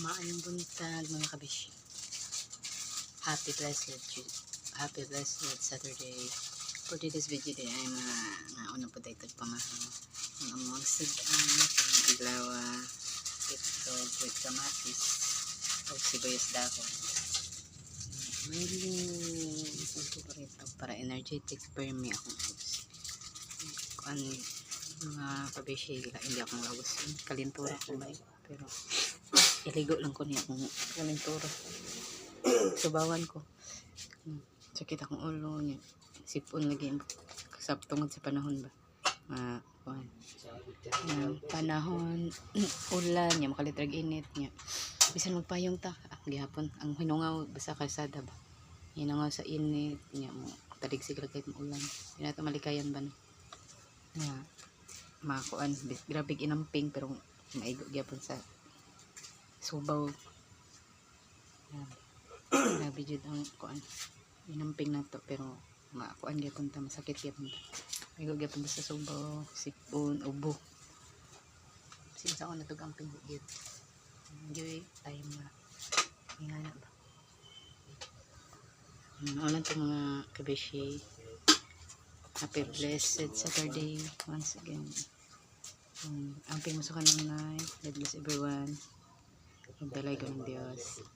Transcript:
Maayong buntag mga kabishi. Happy blessed Saturday. For today's video day ay una po dahil pamahaw. Ang among sudan, ang iglawa, ito, with kamatis, o sibuyas dahon. May ito pa rito para energetic per me akong house. Kung mga kabishi, hindi akong lagos. Kalintura ko ba pero iligo lang ko niya akong kalintura. Subawan ko. Sakit akong ulo niya. Sipon lagi tungod sa panahon ba. Panahon ulan niya makalitrag init niya. Bisan magpayong ta gihapon ang hinungaw basta kalsada ba. Hinungaw sa init niya mo taligsig kahit ulan. Hindi na ito malikayan ba na. Makuan grabe inamping pero maigo gyapon sa subaw. Grabe jud ang kuan inamping na to pero makuan gyapon ta masakit gyapon ta maigo gyapon sa subaw sipon ubo sinsa ko natug amping gyud enjoy time na ingana ba ulan to mga kabeshi. Happy blessed Saturday once again. Amping masukan ng night. God bless everyone. Magdalay ko ng Diyos.